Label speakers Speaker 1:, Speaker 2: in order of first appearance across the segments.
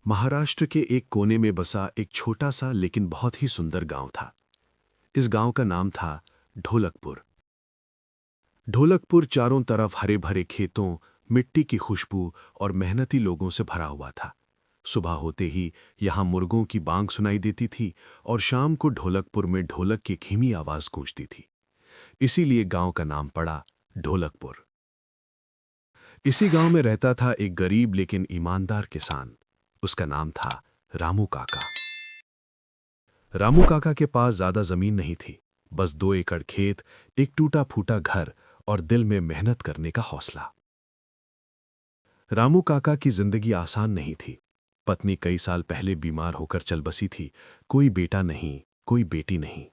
Speaker 1: महाराष्ट्र के एक कोने में बसा एक छोटा सा लेकिन बहुत ही सुंदर गांव था। इस गांव का नाम था ढोलकपुर। ढोलकपुर चारों तरफ हरे भरे खेतों, मिट्टी की खुशबू और मेहनती लोगों से भरा हुआ था। सुबह होते ही यहां मुर्गों की बांग सुनाई देती थी और शाम को ढोलकपुर में ढोलक की धीमी आवाज गूंजती थी। इसीलिए गांव का नाम पड़ा ढोलकपुर। इसी गांव में रहता था एक गरीब लेकिन ईमानदार किसान। उसका नाम था रामू काका। रामू काका के पास ज्यादा जमीन नहीं थी, बस 2 एकड़ खेत, एक टूटा फूटा घर और दिल में मेहनत करने का हौसला। रामू काका की जिंदगी आसान नहीं थी। पत्नी कई साल पहले बीमार होकर चल बसी थी। कोई बेटा नहीं, कोई बेटी नहीं।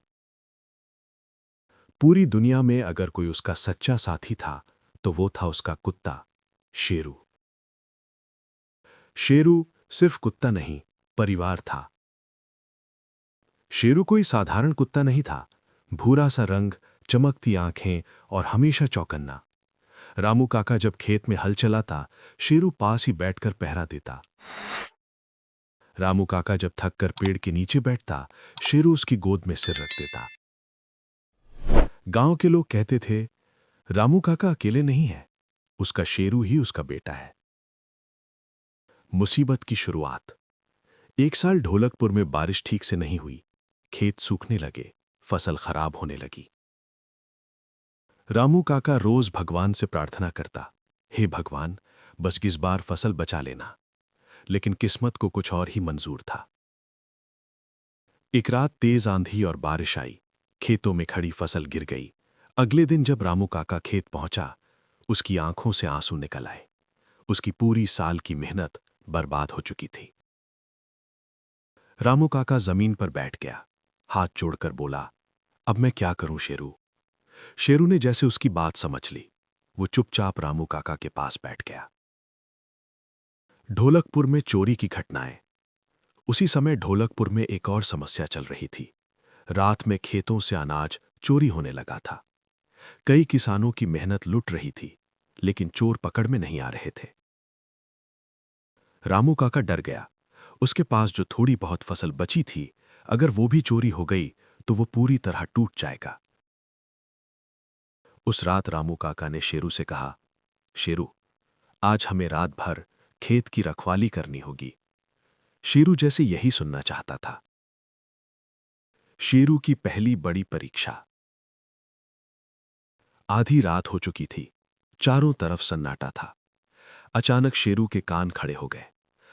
Speaker 1: पूरी दुनिया में अगर कोई उसका सच्चा साथी था तो वो था उसका कुत्ता शेरू। शेरू सिर्फ कुत्ता नहीं, परिवार था। शेरू कोई साधारण कुत्ता नहीं था। भूरा सा रंग, चमकती आंखें और हमेशा चौकन्ना। रामू काका जब खेत में हल चलाता, शेरू पास ही बैठकर पहरा देता। रामू काका जब थक कर पेड़ के नीचे बैठता, शेरू उसकी गोद में सिर रख देता। गांव के लोग कहते थे, रामू काका अकेले नहीं है, उसका शेरू ही उसका बेटा है। मुसीबत की शुरुआत। एक साल ढोलकपुर में बारिश ठीक से नहीं हुई। खेत सूखने लगे, फसल खराब होने लगी। रामू काका रोज भगवान से प्रार्थना करता, हे भगवान, बस इस बार फसल बचा लेना। लेकिन किस्मत को कुछ और ही मंजूर था। एक रात तेज आंधी और बारिश आई। खेतों में खड़ी फसल गिर गई। अगले दिन जब रामू काका खेत पहुंचा, उसकी आंखों से आंसू निकल आए। उसकी पूरी साल की मेहनत बर्बाद हो चुकी थी। रामू काका जमीन पर बैठ गया, हाथ जोड़कर बोला, अब मैं क्या करूं शेरू। शेरू ने जैसे उसकी बात समझ ली, वो चुपचाप रामू काका के पास बैठ गया। ढोलकपुर में चोरी की घटनाएं। उसी समय ढोलकपुर में एक और समस्या चल रही थी। रात में खेतों से अनाज चोरी होने लगा था। कई किसानों की मेहनत लुट रही थी, लेकिन चोर पकड़ में नहीं आ रहे थे। रामू काका डर गया। उसके पास जो थोड़ी बहुत फसल बची थी, अगर वो भी चोरी हो गई तो वो पूरी तरह टूट जाएगा। उस रात रामू काका ने शेरू से कहा, शेरू, आज हमें रात भर खेत की रखवाली करनी होगी। शेरू जैसे यही सुनना चाहता था। शेरू की पहली बड़ी परीक्षा। आधी रात हो चुकी थी। चारों तरफ सन्नाटा था। अचानक शेरू के कान खड़े हो गए।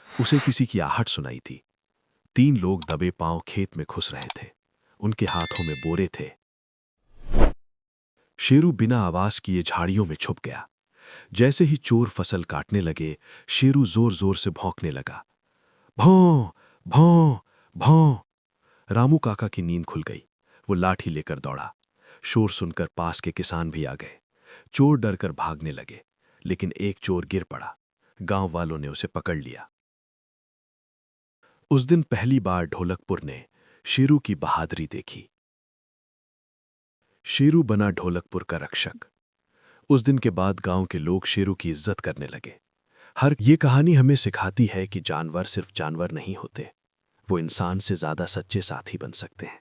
Speaker 1: उसे किसी की आहट सुनाई थी। 3 लोग दबे पांव खेत में घुस रहे थे। उनके हाथों में बोरे थे। शेरू बिना आवाज किए झाड़ियों में छुप गया। जैसे ही चोर फसल काटने लगे, शेरू जोर जोर से भौंकने लगा। भौं, भौं, भौं। रामू काका की नींद खुल गई। वो लाठी लेकर दौड़ा। शोर सुनकर पास के किसान भी आ गए। चोर डरकर भागने लगे, लेकिन एक चोर गिर पड़ा। गांव वालों ने उसे पकड़ लिया। उस दिन पहली बार ढोलकपुर ने शेरू की बहादुरी देखी। शेरू बना ढोलकपुर का रक्षक। उस दिन के बाद गांव के लोग शेरू की इज्जत करने लगे। ये कहानी हमें सिखाती है कि जानवर सिर्फ जानवर नहीं होते, वो इंसान से ज्यादा सच्चे साथी बन सकते हैं।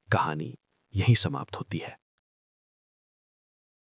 Speaker 1: कहानी यहीं समाप्त होती है।